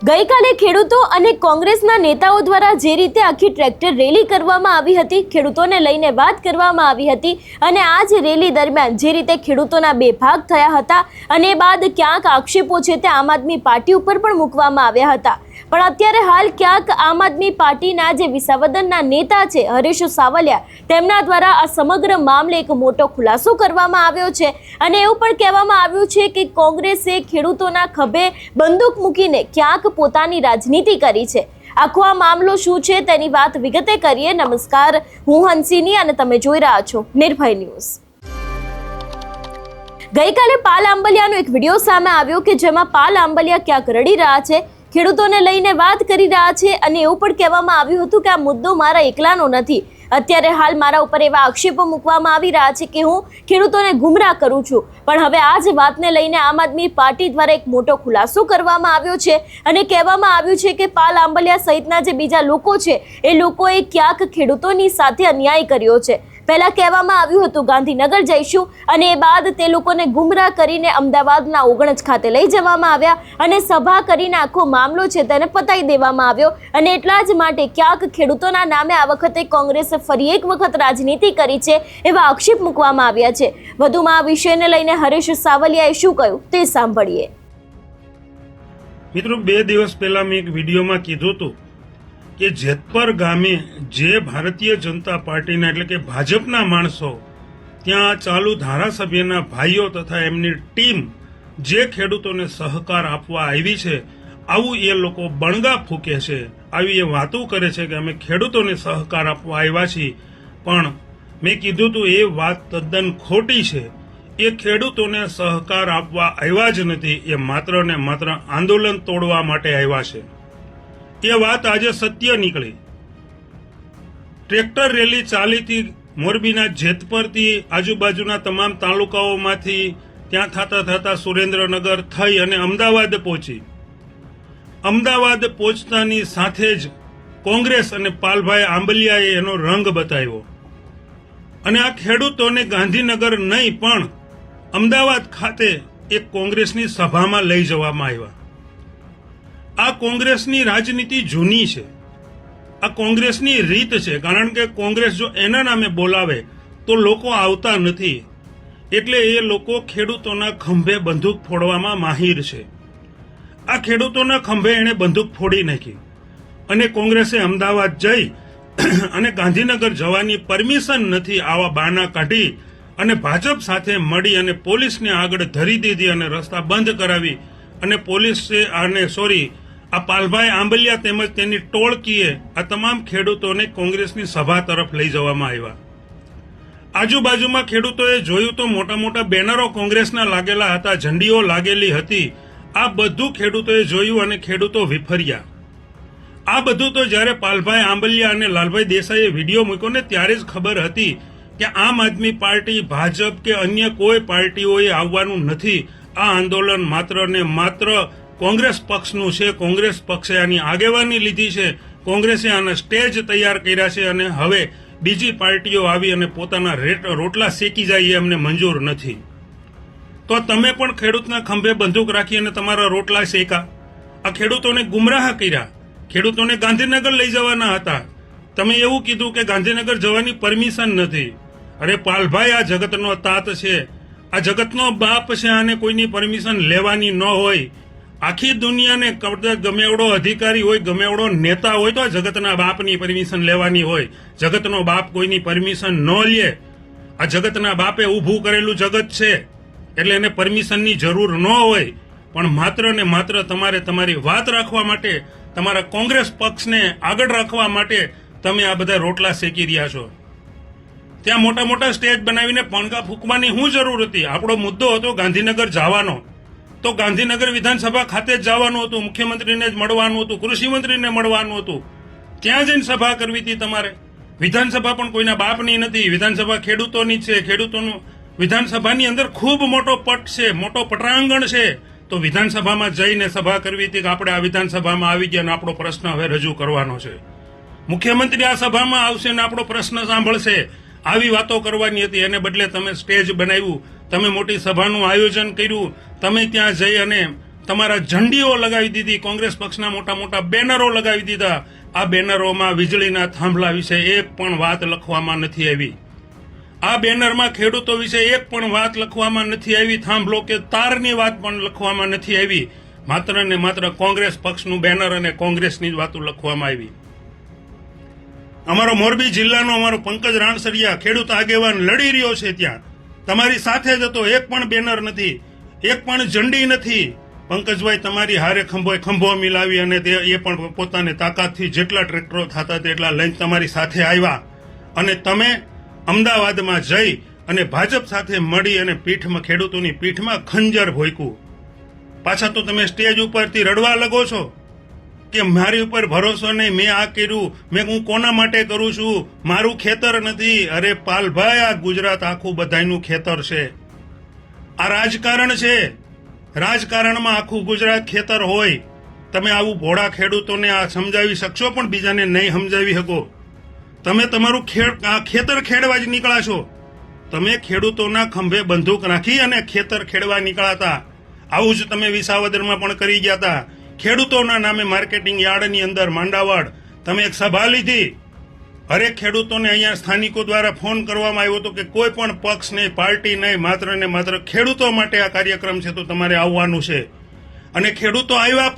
ગઈકાલે ખેડૂતો અને કોંગ્રેસના નેતાઓ દ્વારા જે રીતે આખી ટ્રેક્ટર રેલી કરવામાં આવી હતી, ખેડૂતોને લઈને વાત કરવામાં આવી હતી અને આ જ રેલી દરમિયાન જે રીતે ખેડૂતોના બે ભાગ થયા હતા અને બાદ ક્યાંક આક્ષેપો છે તે આમ આદમી પાર્ટી ઉપર પણ મૂકવામાં આવ્યા હતા। પણ અત્યારે હાલ ક્યાંક આમ આદમી પાર્ટીના જે વિસાવદરના નેતા છે હરીશ સાવલિયા, તેમના દ્વારા આ સમગ્ર મામલે એક મોટો ખુલાસો કરવામાં આવ્યો છે અને એવું પણ કહેવામાં આવ્યું છે કે કોંગ્રેસે ખેડૂતોના ખભે બંદૂક મૂકીને ક્યાંક પોતાની રાજનીતિ કરી છે। આખો આ મામલો શું છે તેની વાત વિગતે કરીએ। નમસ્કાર, હું હંસિની અને તમે જોઈ રહ્યા છો નિર્ભય ન્યૂઝ। ગઈકાલે પાલ આંબલિયાનો એક વિડીયો સામે આવ્યો કે જેમાં પાલ આંબલિયા ક્યાંક રડી રહ્યા છે, ખેડૂતોને લઈને વાત કરી રહ્યા છે અને એવું પણ કહેવામાં આવ્યું હતું કે આ મુદ્દો મારા એકલાનો નથી। અત્યારે હાલ મારા ઉપર એવા આક્ષેપો મૂકવામાં આવી રહ્યા છે કે હું ખેડૂતોને ગુમરાહ કરું છું। પણ હવે આ જ વાતને લઈને આમ આદમી પાર્ટી દ્વારા એક મોટો ખુલાસો કરવામાં આવ્યો છે અને કહેવામાં આવ્યું છે કે પાલ આંબલિયા સહિતના જે બીજા લોકો છે એ લોકોએ ક્યાંક ખેડૂતોની સાથે અન્યાય કર્યો છે। પહેલા કહેવામાં આવ્યું હતું ગાંધીનગર જઈશું અને એ બાદ તે લોકોને ગુમરાહ કરીને અમદાવાદના ઓગણજ ખાતે લઈ જવામાં આવ્યા અને સભા કરીને આખો મામલો છે તેને પતાવી દેવામાં આવ્યો અને એટલા જ માટે ક્યાંક ખેડૂતોના નામે આ વખતે કોંગ્રેસે ફરી એક વખત રાજનીતિ કરી છે એવા આક્ષેપ મૂકવામાં આવ્યા છે। વધુમાં આ વિષયને લઈને હરીશ સાવલિયાએ શું કહ્યું તે સાંભળીએ। મિત્રો, 2 દિવસ પહેલા મેં એક વિડીયોમાં કીધું હતું કે જેતપર ગામે જે ભારતીય જનતા પાર્ટીના એટલે કે ભાજપના માણસો ત્યાં ચાલુ ધારાસભ્યના ભાઈઓ તથા એમની ટીમ જે ખેડૂતોને સહકાર આપવા આવી છે, આવું એ લોકો બણગા ફૂકે છે, આવી એ વાતો કરે છે કે અમે ખેડૂતોને સહકાર આપવા આવ્યા છીએ। પણ મેં કીધું હતું એ વાત તદ્દન ખોટી છે। એ ખેડૂતોને સહકાર આપવા આવ્યા જ નથી, એ માત્ર ને માત્ર આંદોલન તોડવા માટે આવ્યા છે। એ વાત આજે સત્ય નીકળી। ટ્રેક્ટર રેલી ચાલીથી મોરબીના જેતપરથી આજુબાજુના તમામ તાલુકાઓમાંથી ત્યાં થતા સુરેન્દ્રનગર થઈ અને અમદાવાદ પહોંચી। અમદાવાદ પહોંચતાની સાથે જ કોંગ્રેસ અને પાલભાઈ આંબલિયાએ એનો રંગ બતાવ્યો અને આ ખેડૂતોને ગાંધીનગર નહીં પણ અમદાવાદ ખાતે એક કોંગ્રેસની સભામાં લઈ જવામાં આવ્યા। આ કોંગ્રેસની રાજનીતિ જૂની છે, આ કોંગ્રેસની રીત છે, કારણ કે કોંગ્રેસ જો એના નામે બોલાવે તો લોકો આવતા નથી, એટલે એ લોકો ખેડૂતોના ખંભે બંદૂક ફોડવામાં માહિર છે। આ ખેડૂતોના ખંભે એણે બંદૂક ફોડી નાખી અને કોંગ્રેસે અમદાવાદ જઈ અને ગાંધીનગર જવાની પરમિશન નથી આવા બહાના કાઢી અને ભાજપ સાથે મળી અને પોલીસને આગળ ધરી દીધી અને રસ્તા બંધ કરાવી અને પોલીસે આ પાલભાઈ આંબલિયા તેમજ તેની ટોળકીએ આ તમામ ખેડૂતોને કોંગ્રેસની સભા તરફ લઈ જવામાં આવ્યા। આજુબાજુમાં ખેડૂતોએ જોયું તો મોટા મોટા બેનરો કોંગ્રેસના લાગેલા હતા, ઝંડીઓ લાગેલી હતી। આ બધું ખેડૂતોએ જોયું અને ખેડૂતો વિફર્યા। આ બધું તો જ્યારે પાલભાઈ આંબલિયા અને લાલભાઈ દેસાઈએ વિડીયો મૂક્યો ને ત્યારે જ ખબર હતી કે આમ આદમી પાર્ટી, ભાજપ કે અન્ય કોઈ પાર્ટીઓએ આવવાનું નથી। આ આંદોલન માત્ર ને માત્ર કોંગ્રેસ પક્ષનું છે, કોંગ્રેસ પક્ષે આની આગેવાની લીધી છે, કોંગ્રેસે આના સ્ટેજ તૈયાર કર્યા છે અને હવે બીજી પાર્ટીઓ આવી અને પોતાના રોટલા શેકી જાય એ અમને મંજૂર નથી। તો તમે પણ ખેડૂતના ખંભે બંદૂક રાખી અને તમારા રોટલા શેકા। આ ખેડૂતોને ગુમરાહ કર્યા, ખેડૂતોને ગાંધીનગર લઈ જવાના હતા, તમે એવું કીધું કે ગાંધીનગર જવાની પરમિશન નથી। અરે પાલભાઈ, આ જગતનો તાત છે, આ જગતનો બાપ છે, આને કોઈની પરમિશન લેવાની ન હોય। આખી દુનિયાને ગમે એવડો અધિકારી હોય, ગમે એવડો નેતા હોય તો આ જગતના બાપની પરમિશન લેવાની હોય। જગતનો બાપ કોઈની પરમિશન ન લે। આ જગતના બાપે ઊભું કરેલું જગત છે એટલે એને પરમિશનની જરૂર ન હોય, પણ માત્ર ને માત્ર તમારે તમારી વાત રાખવા માટે, તમારા કોંગ્રેસ પક્ષને આગળ રાખવા માટે તમે આ બધા રોટલા શેકી રહ્યા છો। ત્યાં મોટા મોટા સ્ટેજ બનાવીને પણકા ફૂંકવાની શું જરૂર હતી? આપણો મુદ્દો હતો ગાંધીનગર જવાનો, તો ગાંધીનગર વિધાનસભા ખાતે જ જવાનું હતું, મુખ્યમંત્રીને જ મળવાનું હતું, કૃષિ મંત્રીને મળવાનું હતું, ત્યાં જઈને સભા કરવી હતી તમારે। વિધાનસભા પણ કોઈના બાપની નથી, વિધાનસભા ખેડૂતોની છે। ખેડૂતોનું વિધાનસભાની અંદર ખૂબ મોટો પટ છે, મોટો પટાંગણ છે, તો વિધાનસભામાં જઈને સભા કરવી હતી કે આપણે આ વિધાનસભામાં આવી ગયા અને આપણો પ્રશ્ન હવે રજૂ કરવાનો છે, મુખ્યમંત્રી આ સભામાં આવશે અને આપણો પ્રશ્ન સાંભળશે, આવી વાતો કરવાની હતી। એને બદલે તમે સ્ટેજ બનાવ્યું, તમે મોટી સભાનું આયોજન કર્યું, તમે ત્યાં જઈ અને તમારા ઝંડીઓ લગાવી દીધી, કોંગ્રેસ પક્ષના મોટા મોટા બેનરો લગાવી દીધા. આ બેનરોમાં વીજળીના થાંભલા વિશે એક પણ વાત લખવામાં નથી આવી. આ બેનરમાં ખેડૂતો વિશે એક પણ વાત લખવામાં નથી આવી. થાંભલો કે તારની વાત પણ લખવામાં નથી આવી. માત્ર ને માત્ર કોંગ્રેસ પક્ષનું બેનર અને કોંગ્રેસની જ વાતો લખવામાં આવી. અમારો મોરબી જિલ્લાનો અમારો પંકજ રાણસરિયા ખેડૂત આગેવાન લડી રહ્યો છે, ત્યાં તમારી સાથે જ હતો. એક પણ બેનર નથી, એક પણ ઝંડી નથી. પંકજભાઈ તમારી હારે ખંભો મિલાવી અને એ પણ પોતાની તાકાતથી જેટલા ટ્રેક્ટરો થતા તેટલા લઈને તમારી સાથે આવ્યા અને તમે અમદાવાદમાં જઈ અને ભાજપ સાથે મળી અને પીઠમાં, ખેડૂતોની પીઠમાં ખંજર ભોંક્યું. પાછા તો તમે સ્ટેજ ઉપરથી રડવા લાગો છો કે મારી ઉપર ભરોસો નહીં, મેં આ કર્યું, હું કોના માટે કરું છું, મારું ખેતર નથી. અરે પાલભાઈ, આ ગુજરાત આખું બધાયનું ખેતર છે. આ રાજકારણ છે. રાજકારણમાં આખું ગુજરાત ખેતર હોય. તમે આવું ભોળા ખેડૂતોને આ સમજાવી શકશો પણ બીજાને નહીં સમજાવી શકો. તમે તમારું ખેતર ખેડવા જ નીકળ્યા છો. તમે ખેડૂતોના ખંભે બંદૂક રાખી અને ખેતર ખેડવા નીકળાતા. આવું જ તમે વિસાવદરમાં પણ કરી ગયા હતા. ખેડૂતોના નામે માર્કેટિંગ યાર્ડની અંદર માંડાવડ તમે એક સભા લીધી. હરેક ખેડૂતોને અહીંયા સ્થાનિકો દ્વારા ફોન કરવામાં આવ્યો હતો કે કોઈ પણ પક્ષ નહીં, પાર્ટી નહીં, માત્ર ને માત્ર ખેડૂતો માટે આ કાર્યક્રમ છે, તો તમારે આવવાનું છે. અને ખેડૂતો આવ્યા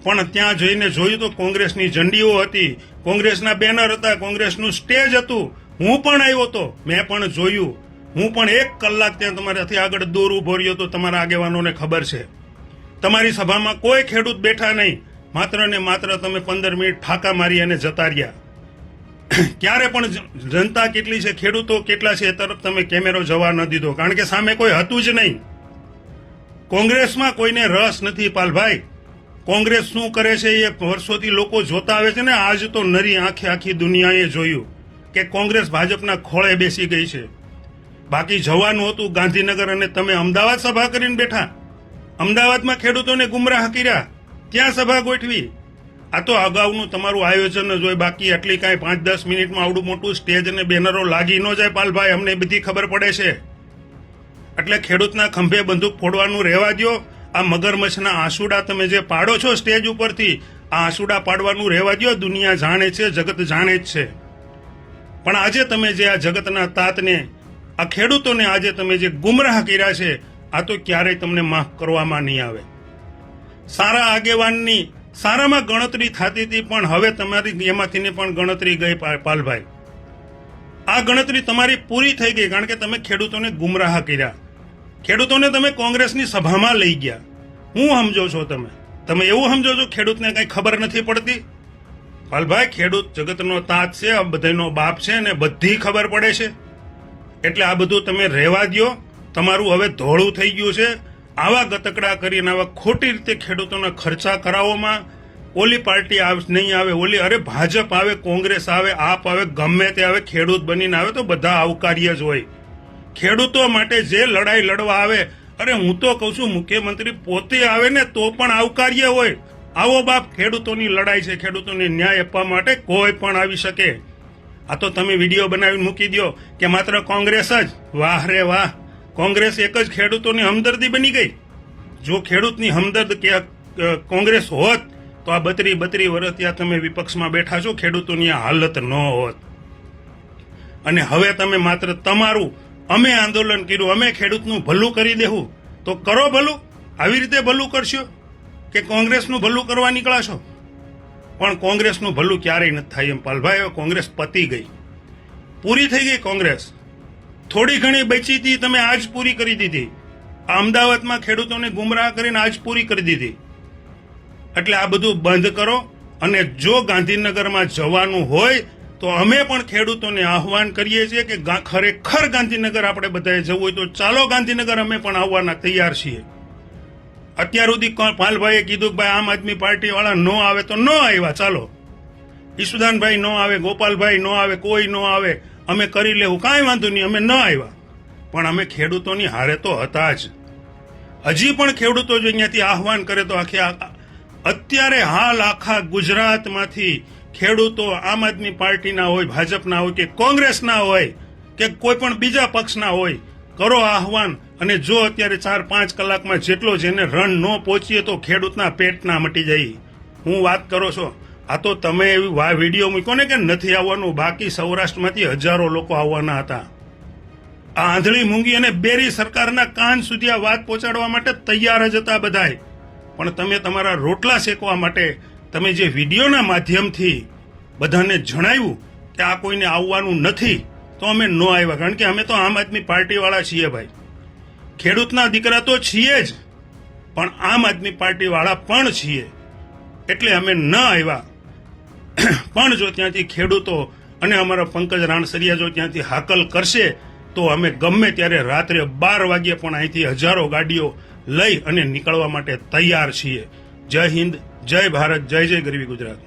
પણ ત્યાં જઈને જોયું તો કોંગ્રેસની ઝંડીઓ હતી, કોંગ્રેસના બેનર હતા, કોંગ્રેસનું સ્ટેજ હતું. હું પણ આવ્યો હતો, મેં પણ જોયું. હું પણ 1 કલાક ત્યાં તમારાથી આગળ દૂર ઉભો રહ્યો તો તમારા આગેવાનોને ખબર છે. તમારી સભામાં કોઈ ખેડૂત બેઠા નહીં, માત્ર ને માત્ર તમે 15 મિનિટ ફાંકા મારી અને જતા રહ્યા. ક્યારે પણ જનતા કેટલી છે, ખેડૂતો કેટલા છે એ તરફ તમે કેમેરો જવા ન દીધો, કારણ કે સામે કોઈ હતું જ નહીં. કોંગ્રેસમાં કોઈને રસ નથી પાલભાઈ. કોંગ્રેસ શું કરે છે એ વર્ષોથી લોકો જોતા આવે છે ને. આજ તો નરી આંખે આખી દુનિયાએ જોયું કે કોંગ્રેસ ભાજપના ખોળે બેસી ગઈ છે. બાકી જવાનું હતું ગાંધીનગર અને તમે અમદાવાદ સભા કરીને બેઠા. અમદાવાદમાં ખેડૂતોને ગુમરાહ કર્યા, ત્યાં સભા ગોઠવી. આ તો અગાઉનું તમારું આયોજન જ હોય. બાકી આટલી કાંઈ 5-10 મિનિટમાં આવડું મોટું સ્ટેજ અને બેનરો લાગી ન જાય પાલભાઈ, અમને બધી ખબર પડે છે. એટલે ખેડૂતના ખંભે બંદૂક ફોડવાનું રહેવા દો. આ મગરમચ્છના આંસુડા તમે જે પાડો છો સ્ટેજ ઉપરથી, આ આંસુડા પાડવાનું રહેવા દો. દુનિયા જાણે છે, જગત જાણે જ છે. પણ આજે તમે જે આ જગતના તાતને, આ ખેડૂતોને આજે તમે જે ગુમરાહ કર્યા છે, આ તો ક્યારેય તમને માફ કરવામાં નહીં આવે. સારા આગેવાનની સારામાં ગણતરી થતી હતી, પણ હવે તમારી એમાંથીને પણ ગણતરી ગઈ પાલભાઈ. આ ગણતરી તમારી પૂરી થઈ ગઈ, કારણ કે તમે ખેડૂતોને ગુમરાહ કર્યા. ખેડૂતોને તમે કોંગ્રેસની સભામાં લઈ ગયા. હું સમજો છો તમે એવું સમજો છો ખેડૂતને કઈ ખબર નથી પડતી? પાલભાઈ, ખેડૂત જગતનો તાત છે, આ બધાનો બાપ છે ને બધી ખબર પડે છે. એટલે આ બધું તમે રહેવા દો. તમારું હવે ધોળું થઈ ગયું છે. આવા ગતકડા કરીને આવા ખોટી રીતે ખેડૂતોના ખર્ચા કરાવવામાં ઓલી પાર્ટી નહીં આવે, ઓલી, અરે ભાજપ આવે, કોંગ્રેસ આવે, આપ આવે, ગમે તે આવે, ખેડૂત બનીને આવે તો બધા આવકાર્ય જ હોય. ખેડૂતો માટે જે લડાઈ લડવા આવે, અરે હું તો કહું છું મુખ્યમંત્રી પોતે આવે ને તો પણ આવકાર્ય હોય. આવો બાપ, ખેડૂતોની લડાઈ છે, ખેડૂતોને ન્યાય આપવા માટે કોઈ પણ આવી શકે. આ તો તમે વિડીયો બનાવીને મૂકી દો કે માત્ર કોંગ્રેસ જ. વાહ રે વાહ, કોંગ્રેસ એક જ ખેડૂતોની હમદર્દી બની ગઈ. જો ખેડૂતની હમદર્દ કે કોંગ્રેસ હોત તો આ 32 વર્ષ ત્યાં તમે વિપક્ષમાં બેઠા છો, ખેડૂતોની આ હાલત ન હોત. અને હવે તમે માત્ર તમારું, અમે આંદોલન કર્યું, અમે ખેડૂતનું ભલું કરી દેવું, તો કરો ભલું. આવી રીતે ભલું કરશો કે કોંગ્રેસનું ભલું કરવા નીકળાશો? પણ કોંગ્રેસનું ભલું ક્યારેય નથી થાય એમ પાલભાઈ. હવે કોંગ્રેસ પતી ગઈ, પૂરી થઈ ગઈ કોંગ્રેસ. થોડી ઘણી બચી હતી, તમે આજ પૂરી કરી દીધી. અમદાવાદમાં ખેડૂતોને ગુમરાહ કરીને આજ પૂરી કરી દીધી. એટલે આ બધું બંધ કરો. અને જો ગાંધીનગરમાં જવાનું હોય તો અમે પણ ખેડૂતોને આહવાન કરીએ છીએ કે ખરેખર ગાંધીનગર આપણે બધાએ જવું હોય તો ચાલો ગાંધીનગર, અમે પણ આવવાના તૈયાર છીએ. અત્યાર સુધી પાલભાઈએ કીધું કે ભાઈ આમ આદમી પાર્ટી વાળા ન આવે તો ન આવ્યા, ચાલો. ઈશુદાનભાઈ ન આવે, ગોપાલભાઈ ન આવે, કોઈ ન આવે, અમે કરી લેવું, કાંઈ વાંધો નહીં, અમે ન આવ્યા. પણ અમે ખેડૂતોની હારે તો હતા જ. હજી પણ ખેડૂતો જો અહીંયાથી આહવાન કરે તો અત્યારે હાલ આખા ગુજરાતમાંથી ખેડૂતો આમ આદમી પાર્ટીના હોય, ભાજપના હોય કે કોંગ્રેસના હોય કે કોઈ પણ બીજા પક્ષના હોય, કરો આહવાન, અને જો અત્યારે 4-5 કલાકમાં જેટલો જેને રન ન પહોંચીએ તો ખેડૂતના પેટ ના મટી જાય. હું વાત કરો છો, આ તો તમે એવી વિડીયો મૂક્યો ને કે નથી આવવાનું, બાકી સૌરાષ્ટ્રમાંથી હજારો લોકો આવવાના હતા. આ આંધળી મૂંગી અને બેરી સરકારના કાન સુધી આ વાત પહોંચાડવા માટે તૈયાર જ હતા બધાય. પણ તમે તમારા રોટલા શેકવા માટે તમે જે વિડીયોના માધ્યમથી બધાને જણાવ્યું કે આ કોઈને આવવાનું નથી, તો અમે ન આવ્યા. કારણ કે અમે તો આમ આદમી પાર્ટીવાળા છીએ ભાઈ, ખેડૂતના દીકરા તો છીએ જ, પણ આમ આદમી પાર્ટીવાળા પણ છીએ, એટલે અમે ન આવ્યા. પણ જો ત્યાંથી ખેડૂતો અને અમારા પંકજ રાણસરિયા જો ત્યાંથી હાકલ કરશે તો અમે ગમે ત્યારે રાત્રે 12 વાગ્યે પણ અહીંથી હજારો ગાડીઓ લઈ અને નીકળવા માટે તૈયાર છીએ. જય હિન્દ, જય ભારત, જય જય ગરવી ગુજરાત.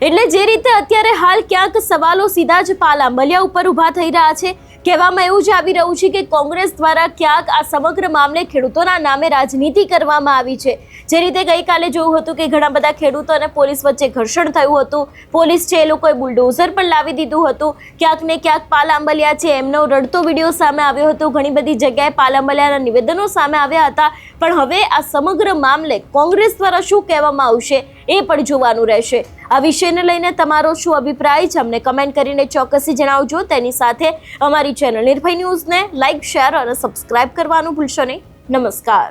એટલે જે રીતે અત્યારે હાલ ક્યાંક સવાલો સીધા જ પાલ આંબલિયા ઉપર ઉભા થઈ રહ્યા છે, કહેવામાં એવું જ આવી રહ્યું છે કે કોંગ્રેસ દ્વારા ક્યાંક આ સમગ્ર મામલે ખેડૂતોના નામે રાજનીતિ કરવામાં આવી છે. જે રીતે ગઈકાલે જોયું હતું કે ઘણા બધા ખેડૂતો અને પોલીસ વચ્ચે ઘર્ષણ થયું હતું, પોલીસ છે એ લોકોએ બુલડોઝર પણ લાવી દીધું હતું. ક્યાંક ને ક્યાંક પાલ આંબલિયા છે એમનો રડતો વિડીયો સામે આવ્યો હતો, ઘણી બધી જગ્યાએ પાલ આંબલિયાના નિવેદનો સામે આવ્યા હતા. પણ હવે આ સમગ્ર મામલે કોંગ્રેસ દ્વારા શું કહેવામાં આવશે એ પણ જોવાનું રહેશે. આ વિષયને લઈને તમારો શું અભિપ્રાય છે અમને કમેન્ટ કરીને ચોક્કસથી જણાવજો. તેની સાથે અમારી ચેનલ નિર્ભય ન્યૂઝને લાઇક, શેર અને સબસ્ક્રાઇબ કરવાનું ભૂલશો નહીં. નમસ્કાર.